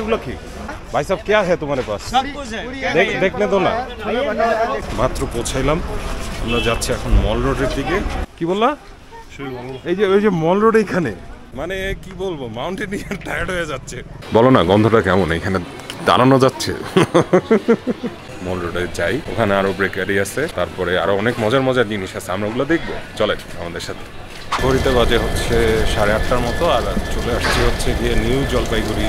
एগুলো কি भाई साहब क्या है तुम्हारे पास देखने दो ना মাত্র পৌঁছাইলাম আমরা যাচ্ছি এখন মল রোডের দিকে কি বললা এই যে মল রোড এইখানে মানে কি বলবো মাউন্টেনিয়ার টায়ার্ড হয়ে যাচ্ছে বলো না গন্ধটা কেমন এখানে দাঁড়ানো যাচ্ছে মল রোডে যাই ওখানে আরো ব্রেকারি আছে তারপরে আরো অনেক মজার মজার জিনিস আছে আমরা ওগুলো দেখবো চলে আমাদের সাথে ঘড়িতে বাজে হচ্ছে 8:30টার মতো আর চলে আসছি হচ্ছে গিয়ে নিউ জলপাইগুড়ি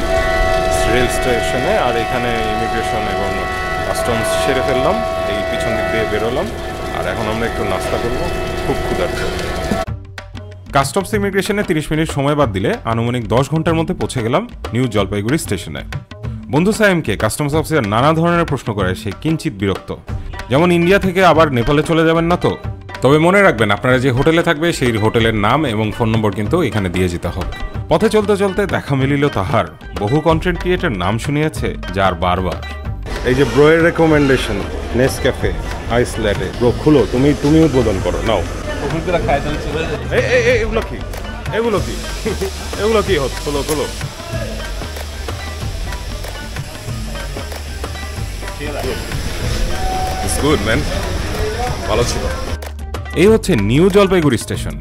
রেল স্টেশনে আর এখানে ইমিগ্রেশন এবং কাস্টমস সেরে ফেললাম এই পিছন দিক দিয়ে বেরোলাম আর এখন আমরা একটু নাস্তা করবো খুব ক্ষুধার্ত কাস্টমস ইমিগ্রেশনে 30 মিনিট সময় বাদ দিলে আনুমানিক 10 ঘন্টার মধ্যে পৌঁছে গেলাম নিউ জলপাইগুড়ি স্টেশনে বন্ধু সাইমকে কাস্টমস অফিসার নানা ধরনের প্রশ্ন করে সে কিঞ্চিত বিরক্ত যেমন ইন্ডিয়া থেকে আবার নেপালে চলে যাবেন না তো তবে মনে রাখবেন আপনারা যে হোটেলে থাকবে সেই হোটেলের নাম এবং ফোন নম্বর কিন্তু এখানে দিয়ে যেতে হবে পথে চলতে চলতে দেখা মিলিল তাহার বহু কন্টেন্ট ক্রিয়েটর নাম শুনিয়েছে যার বারবার এই যে ব্রোয়ের রেকমেন্ডেশন নেসক্যাফে আইস ল্যাটে ব্রো খুলো তুমি উদ্বোধন করো নাও এগুলো কি এগুলো কি হচ্ছে খোলো It's good, man. ভালো ছিল এই হচ্ছে নিউ জলপাইগুড়ি স্টেশন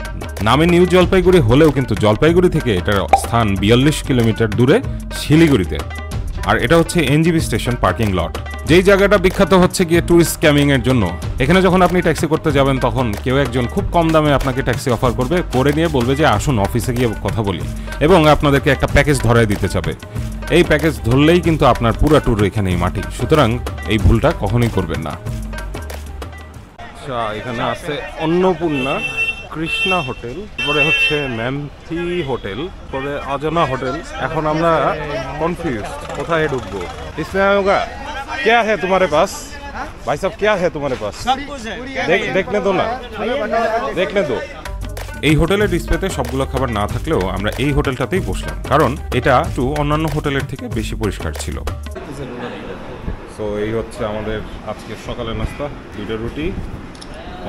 নামে নিউ জলপাইগুড়ি হলেও কিন্তু জলপাইগুড়ি থেকে এটার স্থান 42 কিলোমিটার দূরে শিলিগুড়িতে আর এটা হচ্ছে এনজিবি স্টেশন পার্কিং লট যেই জায়গাটা বিখ্যাত হচ্ছে গিয়ে ট্যুরিস্ট স্ক্যামিং এর জন্য এখানে যখন আপনি ট্যাক্সি করতে যাবেন তখন কেউ একজন খুব কম দামে আপনাকে ট্যাক্সি অফার করবে করে নিয়ে বলবে যে আসুন অফিসে গিয়ে কথা বলি এবং আপনাদেরকে একটা প্যাকেজ ধরায় দিতে চাবে এই প্যাকেজ ধরলেই কিন্তু আপনার পুরো ট্যুর এখানেই মাটি সুতরাং এই ভুলটা কখনোই করবেন না আচ্ছা এখানে আছে অন্নপূর্ণা কৃষ্ণা হোটেল পরে হচ্ছে ম্যামথি হোটেল পরে অজনা হোটেল এখন আমরা কনফিউজ কোথায় ঢুকবো इसमें होगा क्या है तुम्हारे पास भाई साहब क्या है तुम्हारे पास देखने दो ना देखने दो এই হোটেলের ডিসপ্লেতে সবগুলো খাবার না থাকলেও আমরা এই হোটেলটাতেই বসলাম কারণ এটা একটু অন্যান্য হোটেলের থেকে বেশি পরিষ্কার ছিল সো এই হচ্ছে আমাদের আজকের সকালের নাস্তা 2টা রুটি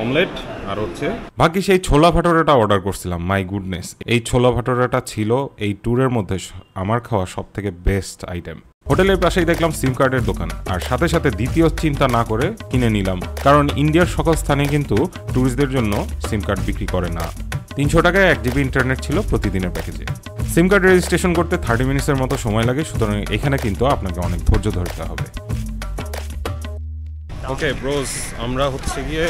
অমলেট আর হচ্ছে বাকি সেই ছোলা ভাটোরাটা অর্ডার করছিলাম মাই গুডনেস এই ছোলা ভাটোরাটা ছিল এই ট্যুরের মধ্যে আমার খাওয়া সবথেকে বেস্ট আইটেম হোটেলের পাশেই দেখলাম সিম কার্ডের দোকান আর সাথে সাথে দ্বিতীয় চিন্তা না করে কিনে নিলাম কারণ ইন্ডিয়ার সকল স্থানে কিন্তু ট্যুরিস্টদের জন্য সিম কার্ড বিক্রি করে না 300 টাকায় 1 জিবি ইন্টারনেট ছিল প্রতিদিনের প্যাকেজে সিম কার্ড রেজিস্ট্রেশন করতে 30 মিনিটের মতো সময় লাগে সুতরাং এখানে কিন্তু আপনাকে অনেক ধৈর্য ধরতে হবে ওকে ব্রোস আমরা হচ্ছে গিয়ে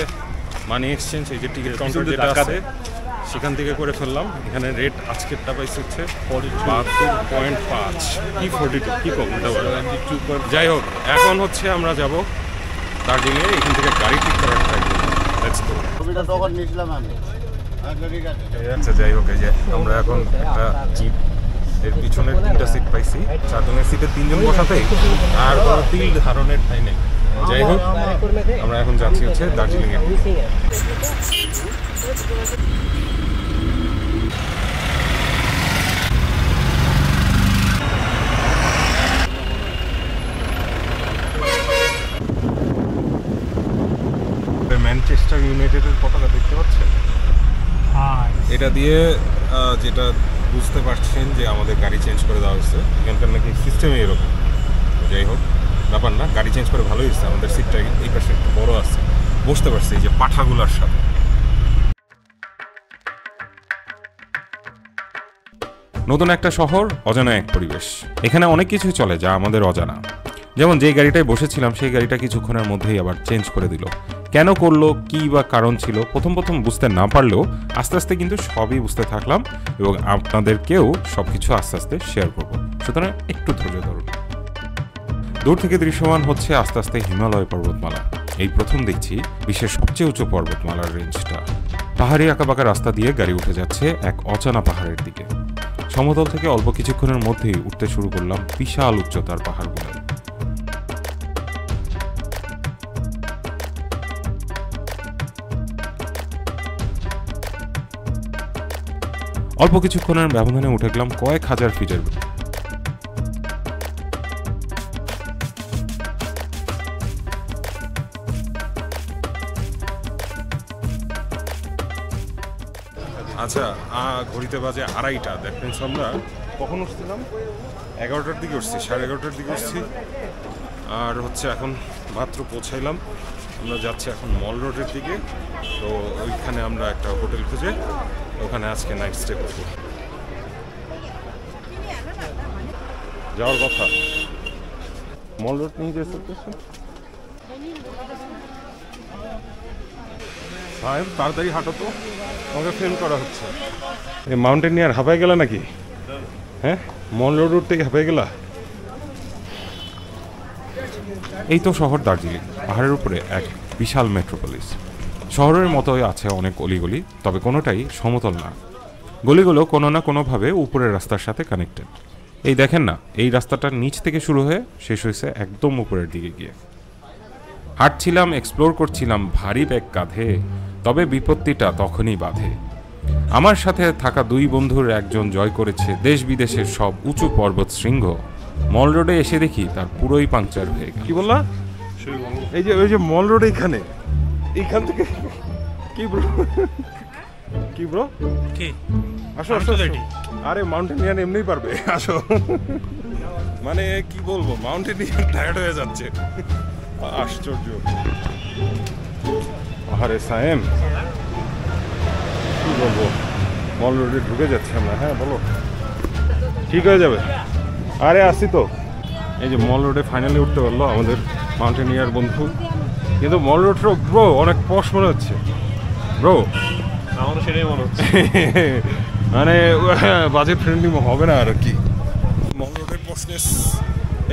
মানি এক্সচেঞ্জ এই যে টিকিট কাউন্টার যেটা আছে সেখান থেকে করে ফেললাম এখানে রেট আজকেরটা পাইছে হচ্ছে 42.5 কি 42 কি কম যাই হোক এখন হচ্ছে আমরা যাব দার্জিলিং এখান থেকে গাড়ি ঠিক করার ট্রাই করব লেটস গো ছবিটা তখন নিছিলাম আমি আচ্ছা যাই হোক এই যে আমরা এখন একটা জিপ এর পিছনে 3টা সিট পাইছি 4 জনের সিটে 3 জন বসাতেই আর কোনো তিল ধারণের ঠাঁই নেই যাই হোক আমরা এখন যাচ্ছি হচ্ছে দার্জিলিং এ ম্যানচেস্টার ইউনাইটেডের পতাকা দেখতে পাচ্ছেন এটা দিয়ে যেটা বুঝতে পারছেন যে আমাদের গাড়ি চেঞ্জ করে দেওয়া হয়েছে এখানকার নাকি সিস্টেমে এরকম যাই হোক ব্যাপার না গাড়ি চেঞ্জ করে ভালোই হয়েছে আমাদের সিটটা এই পাশে একটু বড় আছে বসতে পারছি এই যে পাঠাগুলার সাথে নতুন একটা শহর অজানা এক পরিবেশ এখানে অনেক কিছুই চলে যা আমাদের অজানা যেমন যে গাড়িটায় বসেছিলাম সেই গাড়িটা কিছুক্ষণের মধ্যেই আবার চেঞ্জ করে দিল কেন করলো কি বা কারণ ছিল প্রথম বুঝতে না পারলেও আস্তে আস্তে কিন্তু সবই বুঝতে থাকলাম এবং আপনাদেরকেও সবকিছু আস্তে আস্তে শেয়ার করব সুতরাং একটু ধৈর্য ধরুন দূর থেকে দৃশ্যমান হচ্ছে আস্তে আস্তে হিমালয় পর্বতমালা এই প্রথম দেখছি বিশ্বের সবচেয়ে উঁচু পর্বতমালার রেঞ্জটা পাহাড়ি আঁকাবাঁকা রাস্তা দিয়ে গাড়ি উঠে যাচ্ছে এক অজানা পাহাড়ের দিকে সমতল থেকে অল্প কিছুক্ষণের মধ্যেই উঠতে শুরু করলাম বিশাল উচ্চতার পাহাড়গুলো অল্প কিছুক্ষণের ব্যবধানে উঠে গেলাম কয়েক হাজার ফিটের আচ্ছা ঘড়িতে বাজে 2:30 দ্যাট মিনস আমরা কখন উঠছিলাম? 11টার দিকে উঠছি, 11:30টার দিকে উঠছি। আর হচ্ছে এখন মাত্র পৌঁছাইলাম। আমরা যাচ্ছি এখন মল রোডের দিকে। তো ওইখানে আমরা একটা হোটেল খুঁজে ওখানে আজকে নাইট স্টে করব। যাওয়ার কথা মল রোড নিয়ে যেতে সাহেব, তাড়াতাড়ি হাঁটো তো, আমাকে ফেল করা হচ্ছে। এই মাউন্টেন নিয়ে আর হাঁপাই গেলা নাকি? হ্যাঁ, মল রোড থেকে হাঁপাই গেলা। এই তো শহর দার্জিলিং, পাহাড়ের উপরে এক বিশাল মেট্রোপলিস। শহরের মতোই আছে অনেক অলিগলি, তবে কোনোটাই সমতল না। গলিগুলো কোনো না কোনোভাবে উপরের রাস্তার সাথে কানেক্টেড। এই দেখেন না, এই রাস্তাটার নিচ থেকে শুরু হয়ে শেষ হয়েছে একদম উপরের দিকে গিয়ে। হাঁটছিলাম, এক্সপ্লোর করছিলাম ভারী ব্যাগ কাঁধে, তবে বিপত্তিটা তখনই বাধে। আমার সাথে থাকা দুই বন্ধুর একজন জয় করেছে দেশ বিদেশের সব উঁচু পর্বত শৃঙ্গ। মল রোডে এসে দেখি তার পুরোই পাংচার হয়ে গেল। কি বললা? এই যে ওই যে মল রোড এইখান থেকে কি ব্রো? কি ব্রো? কি? আসো আসো। আরে মাউন্টেনিয়ার এমনিই পারবে, আসো। মানে কি বলবো, মাউন্টেনিয়ার টায়ার্ড হয়ে যাচ্ছে। আশ্চর্য। আরে সায়েম, কি বলবো, মল রোডে ঢুকে যাচ্ছি আমরা। হ্যাঁ বলো, ঠিক হয়ে যাবে। আরে আসি তো। এই যে মল রোডে ফাইনালি উঠতে পারলো আমাদের মাউন্টেনিয়ার বন্ধু। কিন্তু মল রোডটা ব্রো অনেক পশ মনে হচ্ছে ব্রো। আমারও সেটাই মনে হচ্ছে। মানে বাজেট ফ্রেন্ডলি হবে না আর কি। মল রোডের পশনেস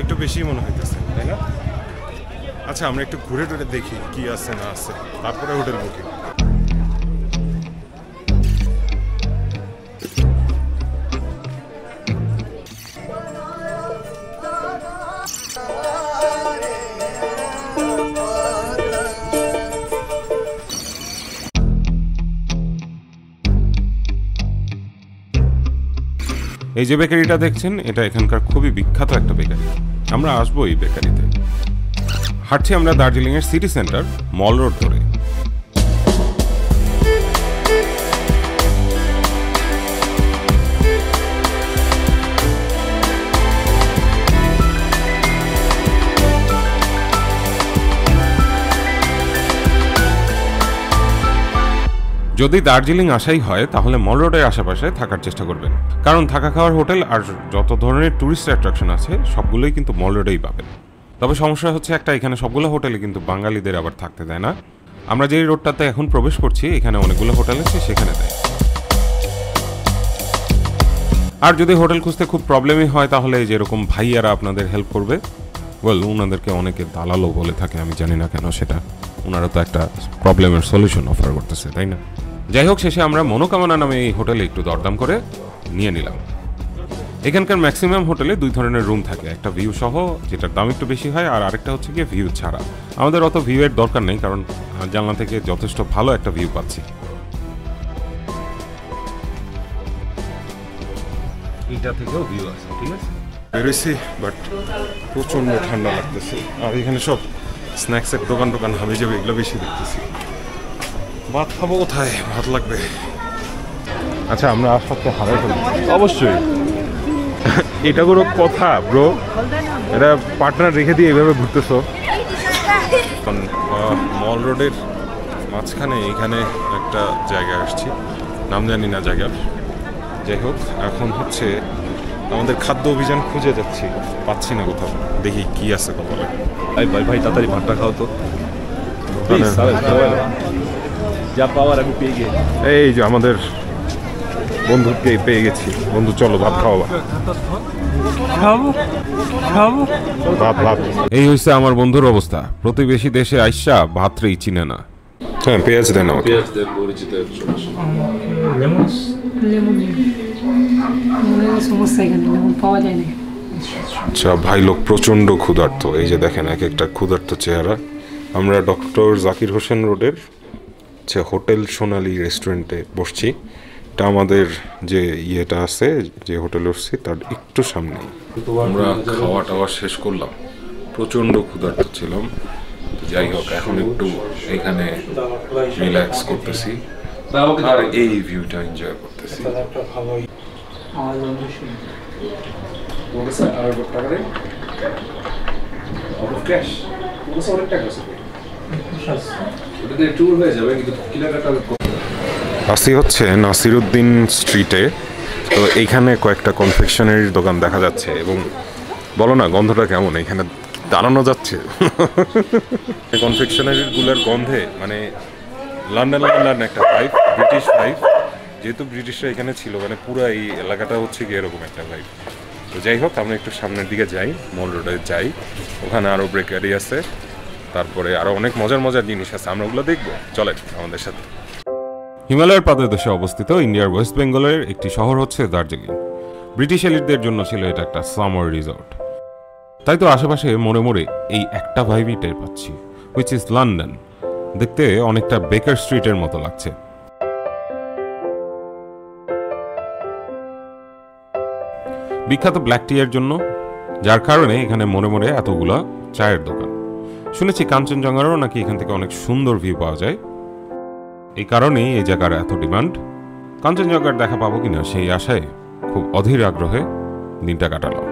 একটু বেশি মনে হইতেছে, তাই না? আচ্ছা, আমরা একটু ঘুরে টুরে দেখি কি আছে না আছে, তারপরে হোটেল বুকিং। এই যে বেকারিটা দেখছেন, এটা এখানকার খুবই বিখ্যাত একটা বেকারি। আমরা আসবো এই বেকারিতে। হাঁটছি আমরা দার্জিলিংয়ের সিটি সেন্টার মল রোড ধরে। যদি দার্জিলিং আসাই হয় তাহলে মল রোডের আশেপাশে থাকার চেষ্টা করবেন, কারণ থাকা খাওয়ার হোটেল আর যত ধরনের ট্যুরিস্ট অ্যাট্রাকশন আছে সবগুলোই কিন্তু মল রোডেই পাবেন। তবে সমস্যা হচ্ছে একটা, এখানে সবগুলো হোটেলে কিন্তু বাঙালিদের আবার থাকতে দেয় না। আমরা যেই রোডটাতে এখন প্রবেশ করছি এখানে অনেকগুলো হোটেল আছে, সেখানে দেয়। আর যদি হোটেল খুঁজতে খুব প্রবলেমই হয় তাহলে যেরকম ভাইয়ারা আপনাদের হেল্প করবে। ওয়েল, ওনাদেরকে অনেকে দালালও বলে থাকে, আমি জানি না কেন সেটা। ওনারা তো একটা প্রবলেমের সলিউশন অফার করতেছে, তাই না? যাই হোক, শেষে আমরা মনোকামনা নামে এই হোটেলে একটু দরদাম করে নিয়ে নিলাম। এখানকার ম্যাক্সিমাম হোটেলে দুই ধরনের রুম থাকে, একটা ভিউ সহ যেটার দাম একটু বেশি হয়, আর আরেকটা হচ্ছে গিয়ে ভিউ ছাড়া। আমাদের অত ভিউয়ের দরকার নেই, কারণ জানলা থেকে যথেষ্ট ভালো একটা ভিউ পাচ্ছি। এইটা থেকেও ভিউ আছে, ঠিক আছে। বেরোইছি, বাট প্রচণ্ড ঠান্ডা লাগতেছে। আর এখানে সব স্ন্যাক্সের দোকান হাবি যাবে, এগুলো বেশি দেখতেছি। ভাত খাবো কোথায়? ভাত লাগবে। আচ্ছা, আমরা আশপাশে হারাই ফেলবো অবশ্যই। এটা কোনো কথা ব্রো? এটা পার্টনার রেখে দিয়ে এভাবে ঘুরতেছ? মল রোডের মাঝখানে এখানে একটা জায়গায় আসছি, নাম জানি না জায়গার। যাই হোক, এখন হচ্ছে আমাদের খাদ্য অভিযান খুঁজে যাচ্ছি, পাচ্ছি না কোথাও। দেখি কি আছে কপালে। ভাই তাড়াতাড়ি ভাতটা খাও তো। যা পাওয়ার আমি পেয়ে গিয়ে। এই যে আমাদের বন্ধুকে পেয়ে গেছি। বন্ধু চলো ভাত খাওয়া। ভাত। এই হচ্ছে আমার বন্ধুর অবস্থা। প্রতিবেশী দেশে আইসা ভাতরেই চিনে না। হ্যাঁ, পেঁয়াজ দেন। আচ্ছা ভাই, লোক প্রচন্ড ক্ষুধার্ত। এই যে দেখেন এক একটা ক্ষুধার্ত চেহারা। আমরা ডক্টর জাকির হোসেন রোডের হোটেল সোনালী রেস্টুরেন্টে বসছি। এটা আমাদের যে ইয়েটা আছে, যে হোটেলে উঠছি তার একটু সামনে। আমরা খাওয়া টাওয়া শেষ করলাম, প্রচন্ড ক্ষুধার্ত ছিলাম। যাই হোক, এখন একটু এখানে রিল্যাক্স করতেছি আর এই ভিউটা এনজয় করতেছি। তোমার কাছে আর টাকা নেই? Out of cash? তোমার কাছে অনেক টাকা আছে। ওটা দিয়ে ট্যুর হয়ে যাবে, কিন্তু কেনাকাটা আসি হচ্ছে নাসিরউদ্দিন স্ট্রিটে। তো এইখানে কয়েকটা কনফেকশনারির দোকান দেখা যাচ্ছে এবং বলো না গন্ধটা কেমন, এখানে দাঁড়ানো যাচ্ছে। কনফেকশনারির গুলার গন্ধে মানে লন্ডন লন্ডন একটা ভাইব, ব্রিটিশ ভাইব। যেহেতু ব্রিটিশরা এখানে ছিল, মানে পুরো এই এলাকাটা হচ্ছে কি এরকম একটা ভাইব। তো যাই হোক, আমরা একটু সামনের দিকে যাই, মল রোডে যাই, ওখানে আরও বেকারি আছে, তারপরে আরও অনেক মজার মজার জিনিস আছে, আমরা ওগুলো দেখবো। চলেন আমাদের সাথে। হিমালয়ের পাদদেশে অবস্থিত ইন্ডিয়ার ওয়েস্ট বেঙ্গলের একটি শহর হচ্ছে দার্জিলিং। ব্রিটিশ এলিটদের জন্য ছিল এটা একটা সামার রিসর্ট। তাই তো আশেপাশে মোড়ে মোড়ে এই একটা ভাইবই টের পাচ্ছি, হুইচ ইজ লন্ডন। দেখতে অনেকটা বেকার স্ট্রিটের মতো লাগছে। বিখ্যাত ব্ল্যাক টি এর জন্য, যার কারণে এখানে মোড়ে মোড়ে এতগুলা চায়ের দোকান। শুনেছি কাঞ্চনজঙ্ঘারও নাকি এখান থেকে অনেক সুন্দর ভিউ পাওয়া যায়। এই কারণেই এই জায়গার এত ডিমান্ড। কাঞ্চনজঙ্ঘার দেখা পাবো কিনা সেই আশায় খুব অধীর আগ্রহে দিনটা কাটালাম।